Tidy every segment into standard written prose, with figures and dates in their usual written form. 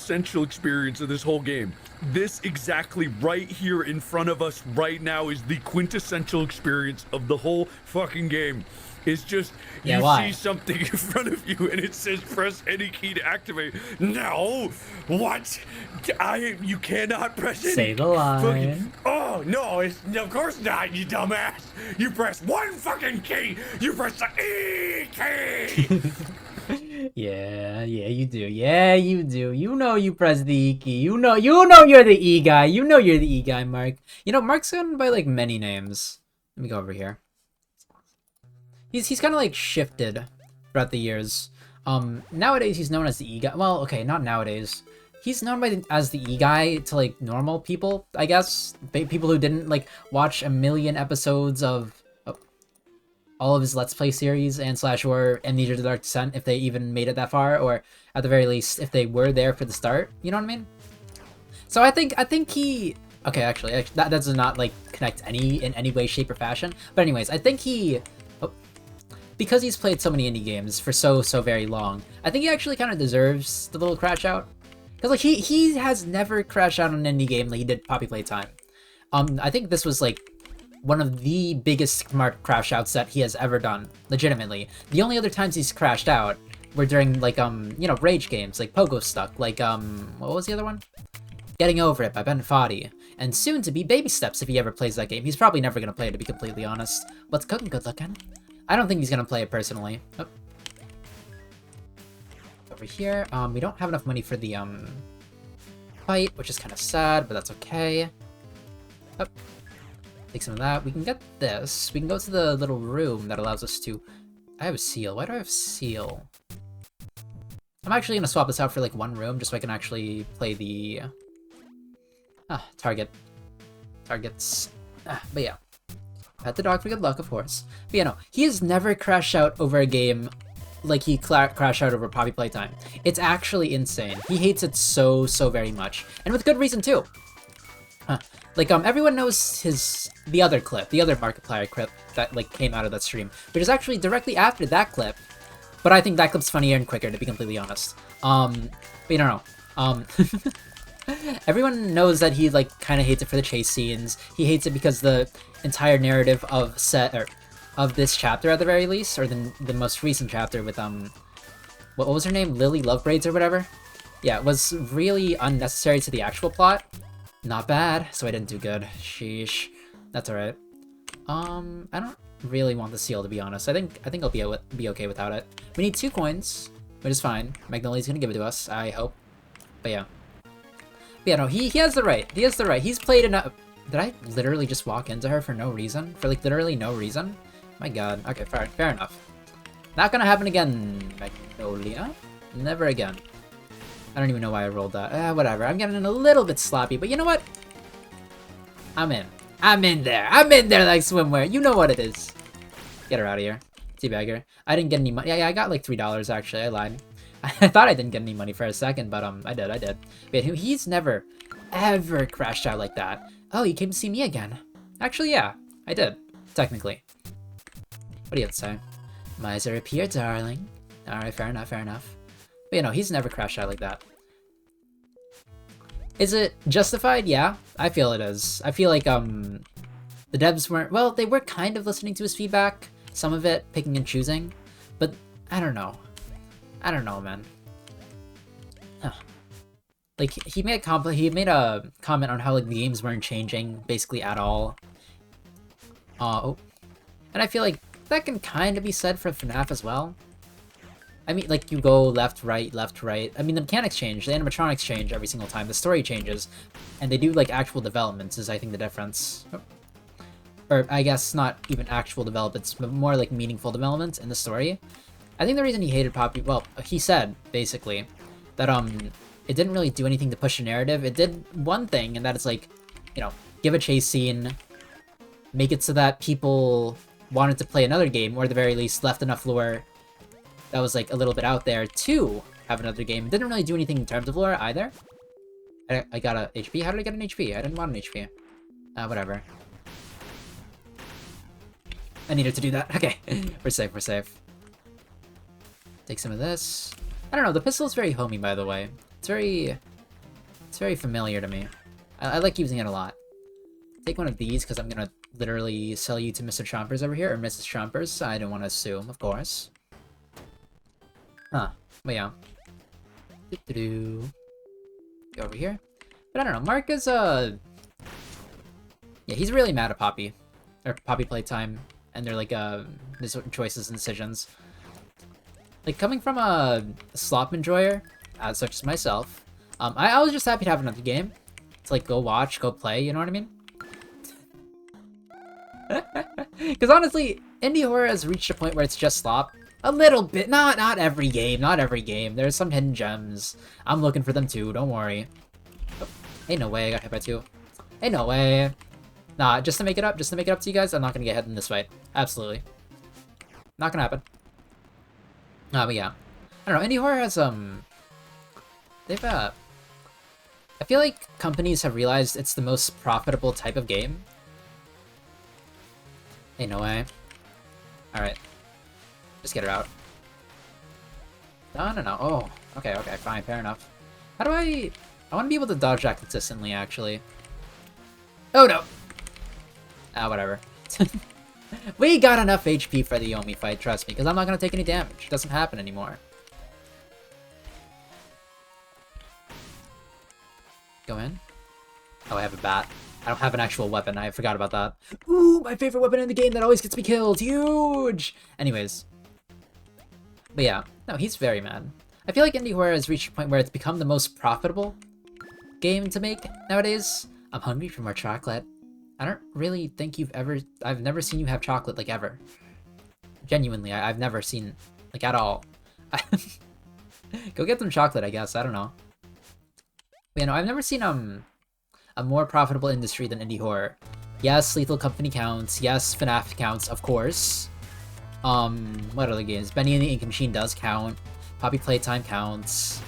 quintessential experience of this whole game. This exactly right here in front of us right now is the quintessential experience of the whole fucking game. It's just, Yeah, you why? see something in front of you and it says press any key to activate. No! What? You cannot press any. Say the line. Oh, no, of course not, you dumbass! You press one fucking key! You press the E key! Yeah, you do. Yeah, you do. You know you press the E key. You know you're the E guy. You know you're the E guy, Mark. You know, Mark's gone by like many names. Let me go over here. He's kind of like shifted throughout the years. Nowadays he's known as the E guy. Well, okay, not nowadays. He's known as the E guy to like normal people, I guess. People who didn't like watch a million episodes of all of his Let's Play series and / or Amnesia: The Dark Descent, if they even made it that far, or at the very least, if they were there for the start. You know what I mean? So I think he. Okay, actually, that does not like connect in any way, shape, or fashion. But anyways, I think he. Because he's played so many indie games for so very long, I think he actually kind of deserves the little crash out. Because like he has never crashed out on an indie game like he did Poppy Playtime. I think this was like one of the biggest smart crash outs that he has ever done, legitimately. The only other times he's crashed out were during like you know, rage games like Pogo Stuck, like what was the other one? Getting Over It by Ben Foddy, and soon to be Baby Steps if he ever plays that game. He's probably never gonna play it, to be completely honest. What's cooking, good looking? I don't think he's gonna play it personally. Oh. Over here, we don't have enough money for the fight, which is kind of sad, but that's okay. Oh. Take some of that. We can get this. We can go to the little room that allows us to. I have a seal. Why do I have seal? I'm actually gonna swap this out for like one room just so I can actually play the targets. But yeah. Pet the dog for good luck, of course. But you know, he has never crashed out over a game like he crashed out over Poppy Playtime. It's actually insane. He hates it so very much. And with good reason, too. Like, everyone knows the other clip, the other Markiplier clip that, like, came out of that stream, which is actually directly after that clip. But I think that clip's funnier and quicker, to be completely honest. But you don't know. Everyone knows that he, like, kind of hates it for the chase scenes. He hates it because the entire narrative of this chapter, at the very least, or the most recent chapter with, what was her name? Lily Lovebraids or whatever? Yeah, it was really unnecessary to the actual plot. Not bad, so I didn't do good. Sheesh. That's alright. I don't really want the seal, to be honest. I think I'll be okay without it. We need 2 coins, which is fine. Magnolia's gonna give it to us, I hope. But yeah. But yeah, no, he has the right. He has the right. He's played enough. Did I literally just walk into her for no reason? For like literally no reason? My god. Okay, fair enough. Not gonna happen again, Magnolia. Never again. I don't even know why I rolled that. Whatever. I'm getting a little bit sloppy, but you know what? I'm in. I'm in there. I'm in there like swimwear. You know what it is. Get her out of here. Teabagger. I didn't get any money. Yeah, I got like $3 actually. I lied. I thought I didn't get any money for a second, but I did. But he's never, ever crashed out like that. Oh, you came to see me again. Actually, yeah, I did. Technically. What do you have to say? Miser appear, darling. Alright, fair enough. But you know, he's never crashed out like that. Is it justified? Yeah, I feel it is. I feel like, the devs weren't, well, they were kind of listening to his feedback. Some of it, picking and choosing. But, I don't know, man. Huh. Like, he made a comment on how, like, the games weren't changing, basically, at all. Oh. And I feel like that can kind of be said for FNAF as well. I mean, like, you go left, right. I mean, the mechanics change, the animatronics change every single time, the story changes, and they do, like, actual developments is, I think, the difference. Or, I guess, not even actual developments, but more, like, meaningful developments in the story. I think the reason he hated Poppy, well, he said, basically, that, it didn't really do anything to push the narrative. It did one thing, and that is, like, you know, give a chase scene, make it so that people wanted to play another game, or at the very least, left enough lore that was, like, a little bit out there to have another game. It didn't really do anything in terms of lore, either. I got a HP? How did I get an HP? I didn't want an HP. Whatever. I needed to do that. Okay. We're safe. Take some of this. I don't know, the pistol is very homey, by the way. It's very It's very familiar to me. I like using it a lot. Take one of these, because I'm gonna literally sell you to Mr. Chompers over here, or Mrs. Chompers. I don't want to assume, of course. Huh. But yeah. Go over here. But I don't know, Mark is, yeah, he's really mad at Poppy. Or Poppy Playtime, and their, like, choices and decisions. Like, coming from a slop enjoyer, such as myself, I was just happy to have another game to, like, go watch, go play, you know what I mean? Because honestly, indie horror has reached a point where it's just slop. A little bit, not every game, not every game. There's some hidden gems. I'm looking for them too, don't worry. Oh, ain't no way I got hit by two. Ain't no way. Nah, just to make it up to you guys, I'm not gonna get hit in this fight. Absolutely. Not gonna happen. But yeah. I don't know, indie horror has, they've, I feel like companies have realized it's the most profitable type of game. Ain't no way. Alright. Just get it out. No. Oh, okay, fine, fair enough. How do I want to be able to dodge that consistently, actually. Oh, no! Ah, whatever. We got enough HP for the Yomi fight, trust me, because I'm not going to take any damage. It doesn't happen anymore. Go in. Oh, I have a bat. I don't have an actual weapon. I forgot about that. Ooh, my favorite weapon in the game that always gets me killed. Huge! Anyways. But yeah. No, he's very mad. I feel like indie horror has reached a point where it's become the most profitable game to make nowadays. I'm hungry for more chocolate. I don't really think I've never seen you have chocolate, like, ever. Genuinely, I've never seen, like, at all. Go get some chocolate, I guess. I don't know. But, you know, I've never seen, a more profitable industry than indie horror. Yes, Lethal Company counts. Yes, FNAF counts, of course. What other games? Benny and the Ink Machine does count. Poppy Playtime counts.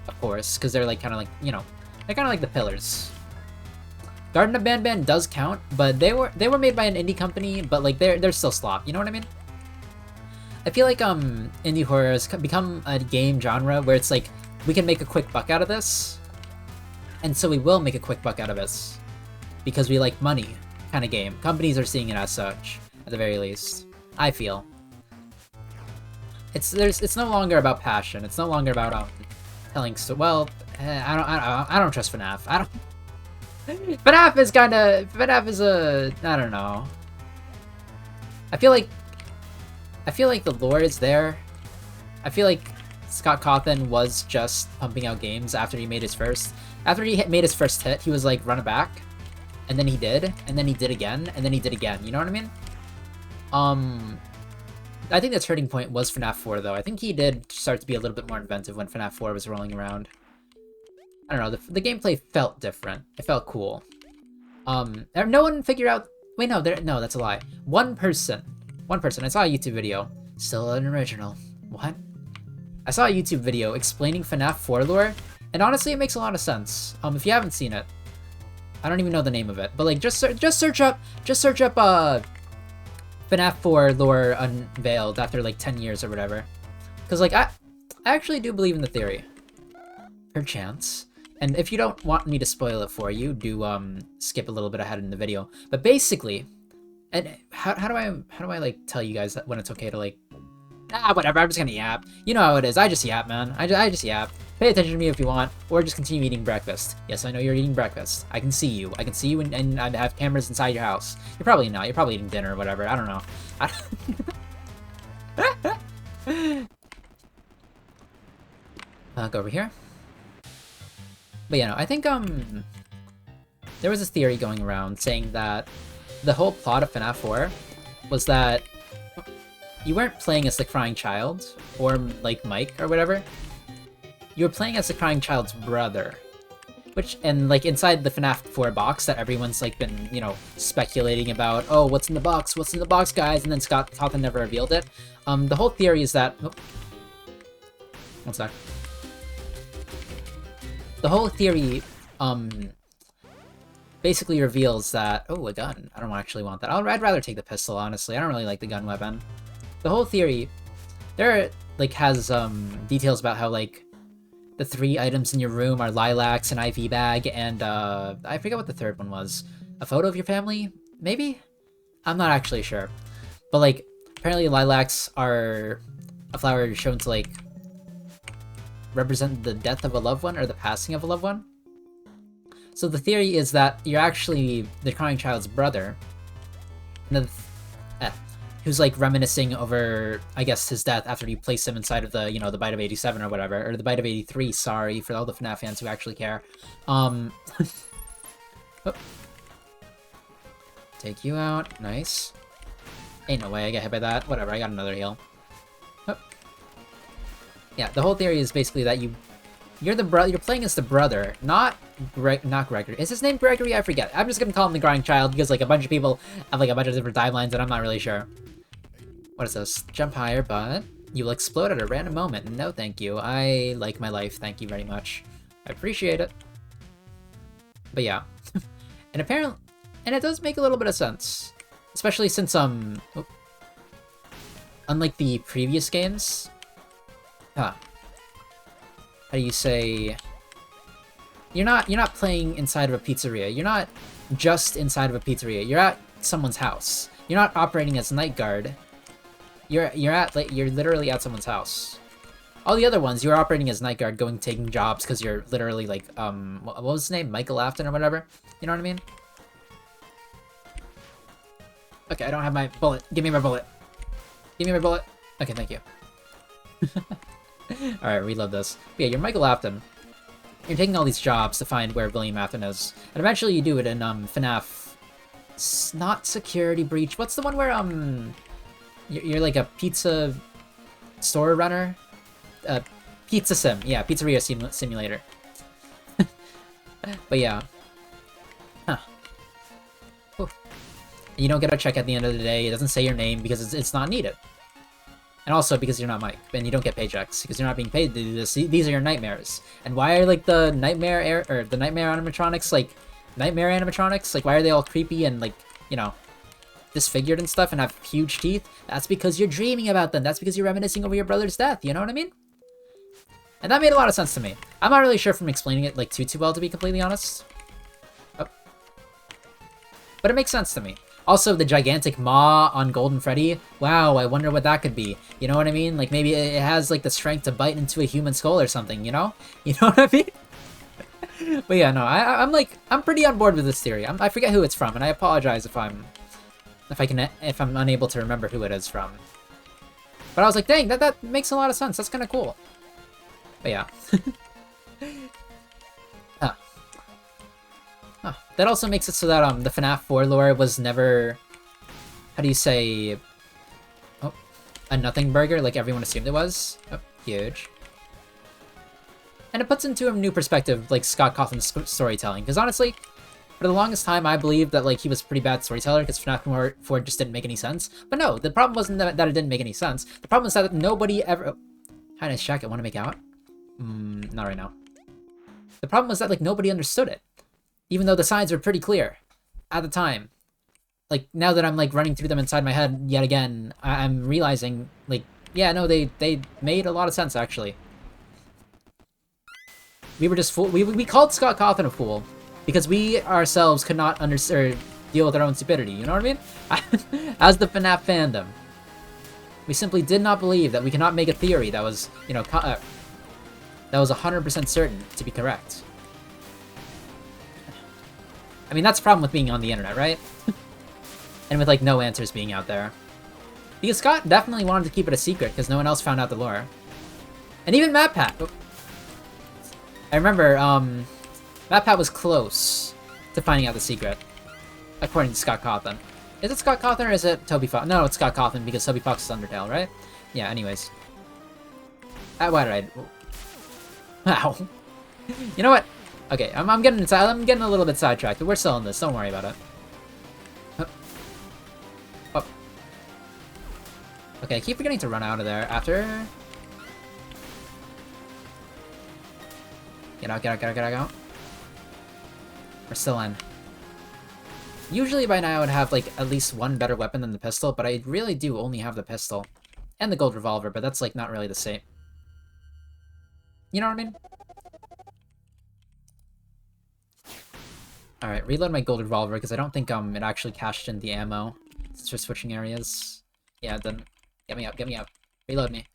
Of course, because they're, like, kind of like, you know, they're kind of like the pillars. Garden of Banban does count, but they were made by an indie company, but, like, they're still slop, you know what I mean? I feel like, indie horror has become a game genre where it's like, we can make a quick buck out of this. And so we will make a quick buck out of this. Because we like money kind of game. Companies are seeing it as such, at the very least. I feel. It's no longer about passion. It's no longer about telling I don't trust FNAF. I don't FNAF is a I don't know. I feel like the lore is there. I feel like Scott Cawthon was just pumping out games after he made his first. After he made his first hit, he was like, run it back. And then he did. And then he did again. And then he did again. You know what I mean? I think the turning point was FNAF 4, though. I think he did start to be a little bit more inventive when FNAF 4 was rolling around. I don't know. The gameplay felt different. It felt cool. No one figured out... Wait, no, that's a lie. One person. I saw a YouTube video. Still an original. What? I saw a YouTube video explaining FNAF 4 lore, and honestly, it makes a lot of sense. If you haven't seen it, I don't even know the name of it, but like just search up FNAF 4 lore unveiled after like 10 years or whatever. Because like I actually do believe in the theory. Perchance. And if you don't want me to spoil it for you, do skip a little bit ahead in the video. But basically, and how do I like tell you guys that when it's okay to like whatever, I'm just gonna yap. You know how it is. I just yap, man. I just yap. Pay attention to me if you want, or just continue eating breakfast. Yes, I know you're eating breakfast. I can see you. I can see you, and I have cameras inside your house. You're probably not. You're probably eating dinner or whatever. I don't know. Go over here. But yeah, no, I think there was this theory going around saying that the whole plot of FNAF 4 was that you weren't playing as the crying child, or like Mike or whatever. You were playing as the crying child's brother. And like inside the FNAF 4 box that everyone's like been, you know, speculating about, oh, what's in the box, guys? And then Scott Cawthon never revealed it. The whole theory is that... Oh, one sec. The whole theory, basically reveals that... Oh, a gun. I don't actually want that. I'd rather take the pistol, honestly. I don't really like the gun weapon. The whole theory... There, like, has, details about how, like... the 3 items in your room are lilacs, an IV bag, and I forget what the third one was. A photo of your family? Maybe? I'm not actually sure. But like, apparently lilacs are a flower shown to like represent the death of a loved one or the passing of a loved one. So the theory is that you're actually the crying child's brother, who's like reminiscing over, I guess, his death after you place him inside of the, you know, the Bite of 87 or whatever, or the Bite of 83. Sorry for all the FNAF fans who actually care. Oh. Take you out, nice. Ain't no way I get hit by that. Whatever, I got another heal. Oh. Yeah, the whole theory is basically that you're playing as the brother, not Gregory. Is his name Gregory? I forget. I'm just gonna call him the crying child because like a bunch of people have like a bunch of different timelines and I'm not really sure. What is this? Jump higher, but you will explode at a random moment. No, thank you. I like my life. Thank you very much. I appreciate it. But yeah, and apparently, and it does make a little bit of sense, especially since unlike the previous games, how do you say? You're not playing inside of a pizzeria. You're not just inside of a pizzeria. You're at someone's house. You're not operating as night guard. You're literally at someone's house. All the other ones, you're operating as night guard, taking jobs because you're literally like what was his name, Michael Afton or whatever. You know what I mean? Okay, I don't have my bullet. Give me my bullet. Give me my bullet. Okay, thank you. All right, reload this. But yeah, you're Michael Afton. You're taking all these jobs to find where William Afton is, and eventually you do it in FNAF. It's not Security Breach. What's the one where you're like a pizza store runner? Pizza Sim. Yeah, Pizzeria Simulator. But yeah. Huh. Ooh. You don't get a check at the end of the day. It doesn't say your name because it's not needed. And also because you're not Mike, and you don't get paychecks because you're not being paid to do this. These are your nightmares. And why are like the nightmare animatronics like nightmare animatronics? Like why are they all creepy and like, you know, disfigured and stuff and have huge teeth? That's because you're dreaming about them. That's because you're reminiscing over your brother's death. You know what I mean? And that made a lot of sense to me. I'm not really sure if I'm explaining it like too well, to be completely honest. Oh. But it makes sense to me. Also, the gigantic maw on Golden Freddy. Wow, I wonder what that could be. You know what I mean? Like, maybe it has, like, the strength to bite into a human skull or something, you know? You know what I mean? But yeah, no, I'm pretty on board with this theory. I forget who it's from, and I apologize if I'm unable to remember who it is from. But I was like, dang, that makes a lot of sense. That's kind of cool. But yeah. That also makes it so that the FNAF 4 lore was never, how do you say, a nothing burger like everyone assumed it was. Oh, huge. And it puts into a new perspective like Scott Cawthon's storytelling, because honestly, for the longest time I believed that like he was a pretty bad storyteller because FNAF 4 just didn't make any sense. But no, the problem wasn't that it didn't make any sense. The problem is that nobody ever... Hi, nice jacket. Want to make out? Not right now. The problem was that like nobody understood it. Even though the signs were pretty clear at the time. Like, now that I'm, like, running through them inside my head yet again, I'm realizing, like, yeah, no, they made a lot of sense, actually. We were just we called Scott Cawthon a fool because we ourselves could not deal with our own stupidity, you know what I mean? As the FNAF fandom. We simply did not believe that we cannot make a theory that was, you know, that was 100% certain to be correct. I mean, that's the problem with being on the internet, right? And with, like, no answers being out there. Because Scott definitely wanted to keep it a secret, because no one else found out the lore. And even MatPat! I remember, MatPat was close to finding out the secret, according to Scott Cawthon. Is it Scott Cawthon or is it Toby Fox? No, it's Scott Cawthon, because Toby Fox is Undertale, right? Yeah, anyways. Why did I... Wow. You know what? Okay, I'm getting a little bit sidetracked, but we're still in this. Don't worry about it. Oh. Okay, I keep forgetting to run out of there after. Get out. We're still in. Usually by now I would have like at least one better weapon than the pistol, but I really do only have the pistol and the gold revolver, but that's like not really the same. You know what I mean? Alright, reload my gold revolver, because I don't think it actually cashed in the ammo. Since we're switching areas. Yeah, then get me up, get me up. Reload me.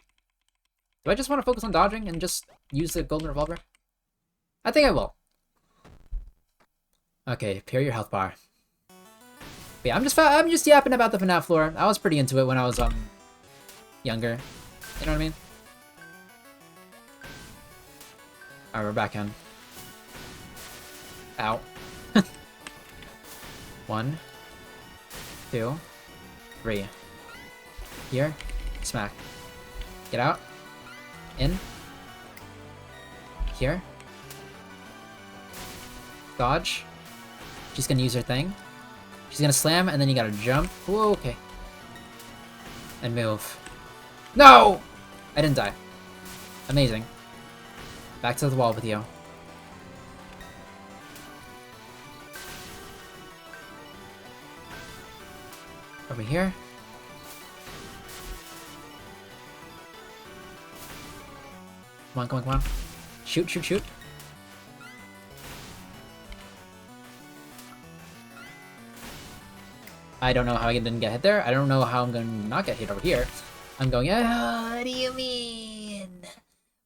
Do I just want to focus on dodging and just use the golden revolver? I think I will. Okay, pair your health bar. But yeah, I'm just yapping about the FNAF lore. I was pretty into it when I was younger. You know what I mean? Alright, we're back in. Ow. 1, 2, 3. Here. Smack. Get out. In. Here. Dodge. She's gonna use her thing. She's gonna slam, and then you gotta jump. Whoa, okay. And move. No! I didn't die. Amazing. Back to the wall with you. Over here. Come on, come on, come on. Shoot, shoot, shoot. I don't know how I didn't get hit there. I don't know how I'm gonna not get hit over here. I'm going, what do you mean?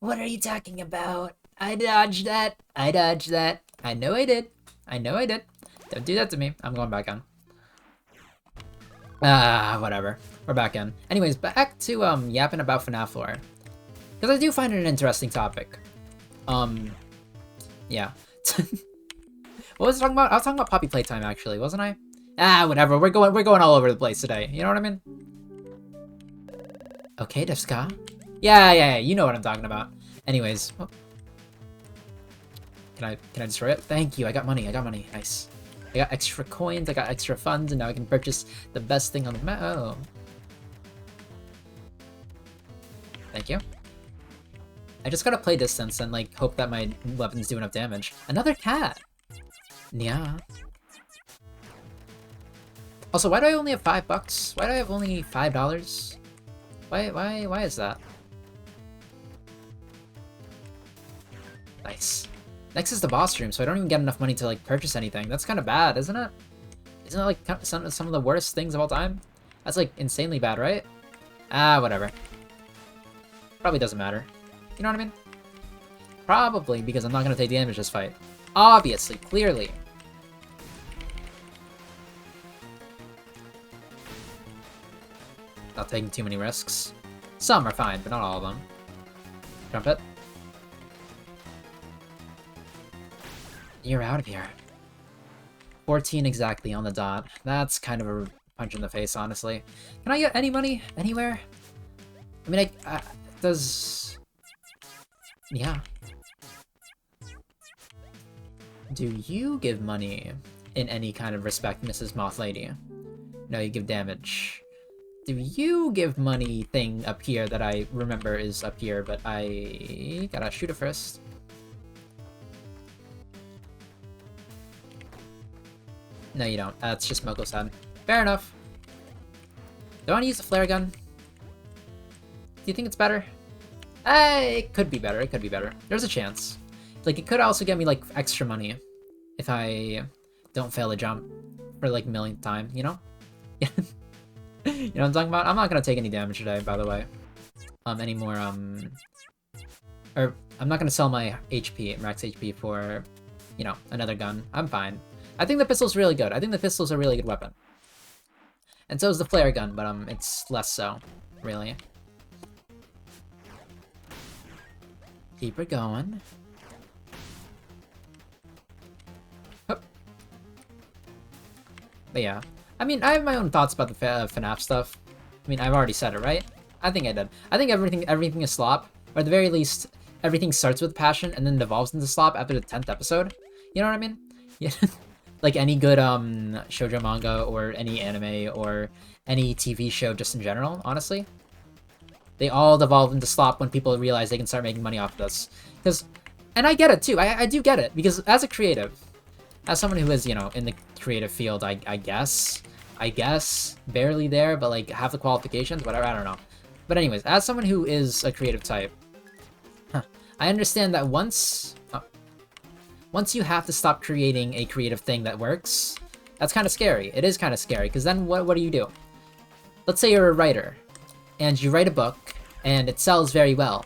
What are you talking about? I dodged that. I dodged that. I know I did. I know I did. Don't do that to me. I'm going back in. Whatever. We're back in. Anyways, back to yapping about FNAF lore. Because I do find it an interesting topic. Yeah. What was I talking about? I was talking about Poppy Playtime, actually, wasn't I? Whatever. We're going all over the place today. You know what I mean? Okay, Devska. Yeah. You know what I'm talking about. Anyways. Oh. Can I destroy it? Thank you. I got money. Nice. I got extra coins. I got extra funds, and now I can purchase the best thing on the map. Oh. Thank you. I just gotta play distance and like hope that my weapons do enough damage. Another cat. Yeah. Also, why do I only have $5? Why do I have only $5? Why is that? Nice. Next is the boss room, so I don't even get enough money to like purchase anything. That's kind of bad, isn't it? Isn't that like some of the worst things of all time? That's like insanely bad, right? Whatever. Probably doesn't matter. You know what I mean? Probably because I'm not gonna take damage this fight. Obviously, clearly. Not taking too many risks. Some are fine, but not all of them. Jump it. You're out of here. 14 exactly on the dot. That's kind of a punch in the face, honestly. Can I get any money anywhere? I mean, does... Yeah. Do you give money in any kind of respect, Mrs. Moth Lady? No, you give damage. Do you give money thing up here that I remember is up here, but I gotta shoot it first. No, you don't. It's just Moko's head. Fair enough. Do I want to use the flare gun? Do you think it's better? It could be better. It could be better. There's a chance. Like, it could also get me, like, extra money if I don't fail a jump for, like, millionth time, you know? You know what I'm talking about? I'm not gonna take any damage today, by the way. Anymore, or, I'm not gonna sell my HP, max HP for, you know, another gun. I'm fine. I think the pistol's really good. I think the pistol's a really good weapon. And so is the flare gun, but, it's less so, really. Keep her going. Hup. But yeah. I mean, I have my own thoughts about the FNAF stuff. I mean, I've already said it, right? I think I did. I think everything is slop. Or at the very least, everything starts with passion and then devolves into slop after the 10th episode. You know what I mean? Yeah. Like any good shoujo manga or any anime or any TV show just in general, honestly. They all devolve into slop when people realize they can start making money off of this. And I get it too. I do get it. Because as a creative, as someone who is, you know, in the creative field, I guess, barely there, but like have the qualifications, whatever, I don't know. But anyways, as someone who is a creative type, I understand that once once you have to stop creating a creative thing that works, that's kind of scary. It is kind of scary, because then what do you do? Let's say you're a writer, and you write a book, and it sells very well.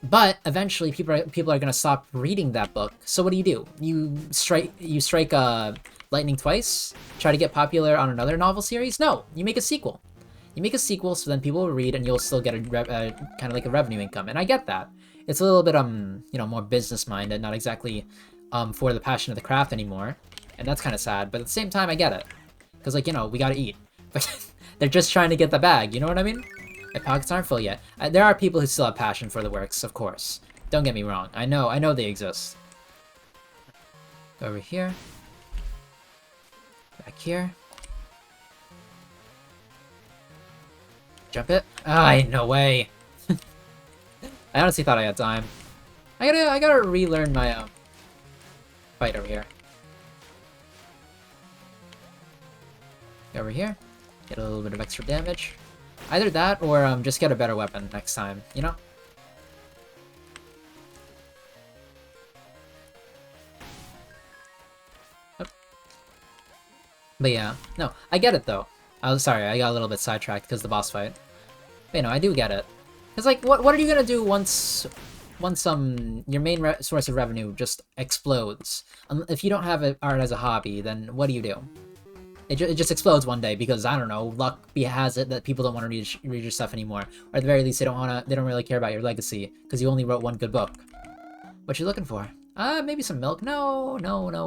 But eventually, people are gonna stop reading that book. So what do? You strike lightning twice? Try to get popular on another novel series? No, you make a sequel. You make a sequel, so then people will read, and you'll still get a kind of like a revenue income. And I get that. It's a little bit you know, more business minded, not exactly for the passion of the craft anymore. And that's kind of sad. But at the same time, I get it, because like, you know, we gotta eat. But they're just trying to get the bag. You know what I mean? My pockets aren't full yet. There are people who still have passion for the works, of course. Don't get me wrong. I know they exist. Go over here. Back here. Jump it. Ah, no way. I honestly thought I had time. I gotta relearn my fight over here. Go over here. Get a little bit of extra damage. Either that, or just get a better weapon next time, you know? Oop. But yeah, no, I get it though. I was sorry, I got a little bit sidetracked because the boss fight. But you know, I do get it. Cause like, what are you gonna do once your main source of revenue just explodes? If you don't have art as a hobby, then what do? It just explodes one day because, I don't know, luck has it that people don't want to read your stuff anymore. Or at the very least, they don't really care about your legacy because you only wrote one good book. What you looking for? Maybe some milk? No,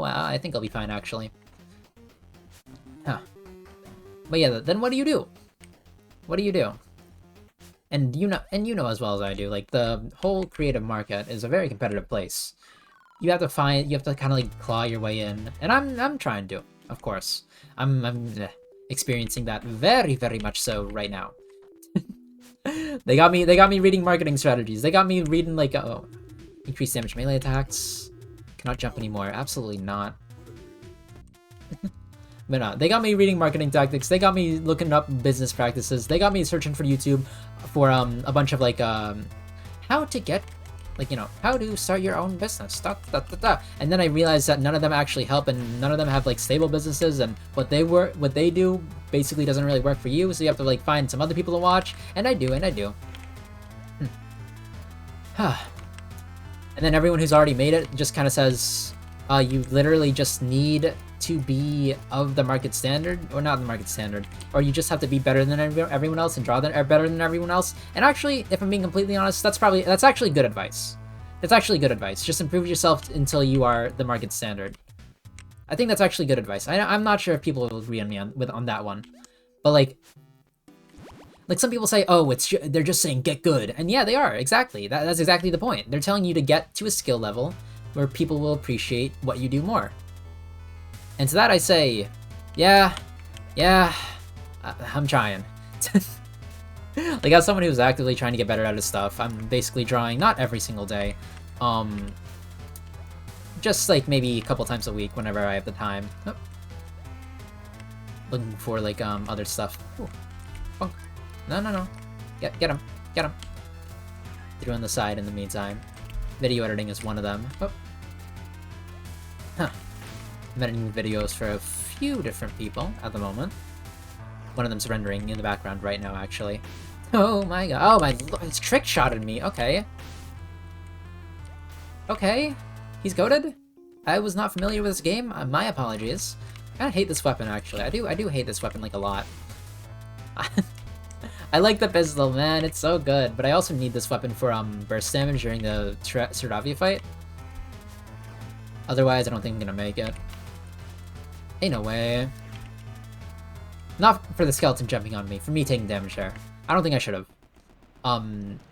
I think I'll be fine, actually. Huh. But yeah, then what do you do? What do you do? And you know as well as I do, like, the whole creative market is a very competitive place. You have to kind of like claw your way in, and I'm trying to, of course. I'm experiencing that very, very much so right now. They got me reading marketing strategies. They got me reading like, oh, increased damage melee attacks. Cannot jump anymore. Absolutely not. But no, they got me reading marketing tactics. They got me looking up business practices. They got me searching for YouTube for a bunch of like how to get, like, you know, how to start your own business. And then I realized that none of them actually help, and none of them have like stable businesses, and what they do basically doesn't really work for you. So you have to like find some other people to watch, and I do. And then everyone who's already made it just kind of says, you literally just need to be of the market standard, or not the market standard, or you just have to be better than everyone else and draw better than everyone else. And actually, if I'm being completely honest, that's actually good advice. That's actually good advice. Just improve yourself until you are the market standard. I think that's actually good advice. I'm not sure if people will agree on me on that one, but like some people say, oh, they're just saying get good, and yeah, they are, exactly. That's exactly the point. They're telling you to get to a skill level where people will appreciate what you do more. And to that I say, yeah, I'm trying. Like, as someone who's actively trying to get better at his stuff, I'm basically drawing not every single day, just like maybe a couple times a week whenever I have the time. Oh. Looking for like other stuff. Ooh. Oh. No. Get him. Threw on the side in the meantime. Video editing is one of them. Oh. Huh. I'm editing videos for a few different people at the moment. One of them's rendering in the background right now, actually. Oh my god. Oh my lord, it's trick-shotted me. Okay. Okay. He's goated? I was not familiar with this game. My apologies. I kinda hate this weapon, actually. I do hate this weapon, like, a lot. I like the pistol, man. It's so good. But I also need this weapon for burst damage during the Surdavia fight. Otherwise, I don't think I'm gonna make it. Ain't no way. Not for the skeleton jumping on me, for me taking damage there. I don't think I should have.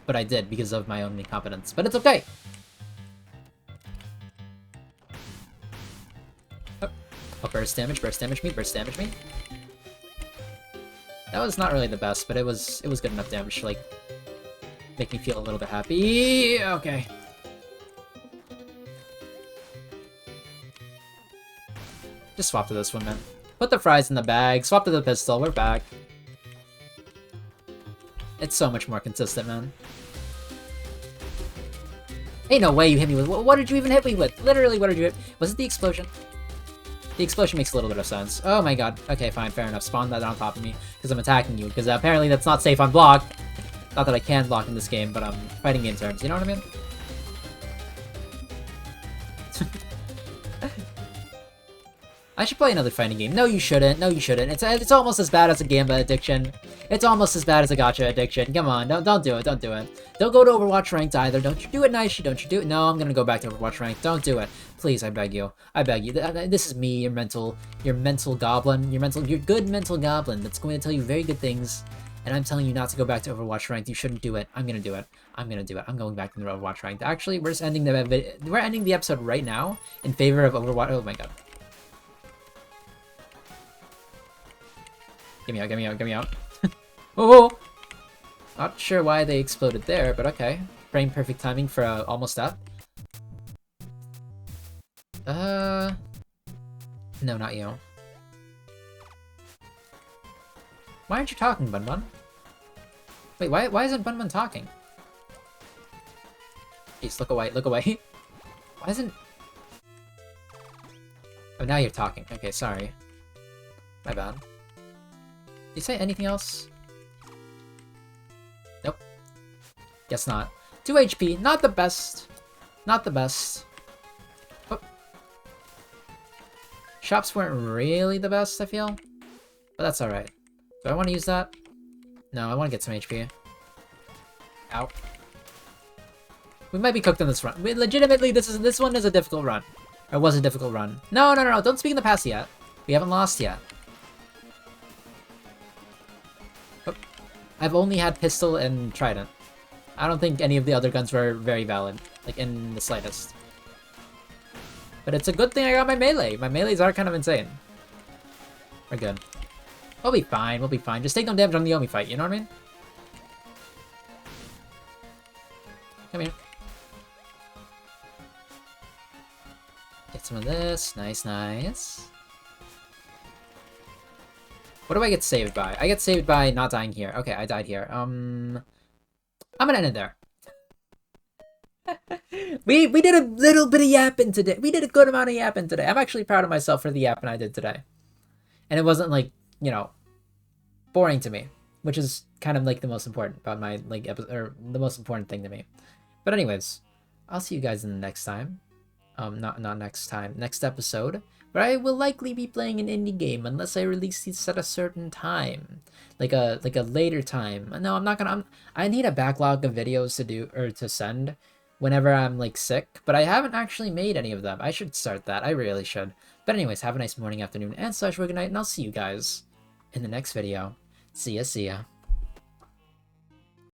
But I did because of my own incompetence. But it's okay! Oh, burst damage me. That was not really the best, but it was good enough damage to, like, make me feel a little bit happy. Okay. Just swap to this one, man. Put the fries in the bag, swap to the pistol, we're back. It's so much more consistent, man. Ain't no way you hit me with... What did you even hit me with? Literally, what did you hit? Was it the explosion? The explosion makes a little bit of sense. Oh my god. Okay, fine, fair enough. Spawn that on top of me, because I'm attacking you, because apparently that's not safe on block. Not that I can block in this game, but fighting game terms, you know what I mean? I should play another fighting game. No, you shouldn't. No, you shouldn't. It's almost as bad as a Gamba addiction. It's almost as bad as a gacha addiction. Come on, don't do it. Don't do it. Don't go to Overwatch Ranked either. Don't you do it, Naishi. Don't you do it. No, I'm gonna go back to Overwatch Ranked. Don't do it. Please, I beg you. I beg you. This is me, your mental goblin. Your good mental goblin that's going to tell you very good things. And I'm telling you not to go back to Overwatch Ranked. You shouldn't do it. I'm gonna do it. I'm gonna do it. I'm going back to the Overwatch Ranked. Actually, we're just ending the episode right now in favor of Overwatch. Oh my god. Get me out, get me out, get me out. Oh! Not sure why they exploded there, but okay. Frame perfect timing for almost up. No, not you. Why aren't you talking, Bun Bun? Wait, why isn't Bun Bun talking? Jeez, look away, look away. Why isn't... Oh, now you're talking. Okay, sorry. My bad. Did you say anything else? Nope. Guess not. 2 HP, not the best. Not the best. Oh. Shops weren't really the best, I feel. But that's alright. Do I want to use that? No, I want to get some HP. Ow. We might be cooked on this run. Legitimately, this one is a difficult run. Or was a difficult run. No, don't speak in the past yet. We haven't lost yet. I've only had pistol and trident. I don't think any of the other guns were very valid, like in the slightest. But it's a good thing I got my melee. My melees are kind of insane. We're good. We'll be fine, we'll be fine. Just take no damage on the Yomi fight, you know what I mean? Come here. Get some of this. Nice, nice. What do I get saved by? I get saved by not dying here. Okay, I died here. I'm gonna end it there. we did a little bit of yapping today. We did a good amount of yapping today. I'm actually proud of myself for the yapping I did today. And it wasn't like, you know, boring to me, which is kind of like the most important about my like episode, or the most important thing to me. But anyways, I'll see you guys in the next time. Not next time, next episode. But I will likely be playing an indie game unless I release these at a certain time, like a later time. No, I'm not gonna. I need a backlog of videos to do or to send whenever I'm like sick. But I haven't actually made any of them. I should start that. I really should. But anyways, have a nice morning, afternoon, and /good night, and I'll see you guys in the next video. See ya.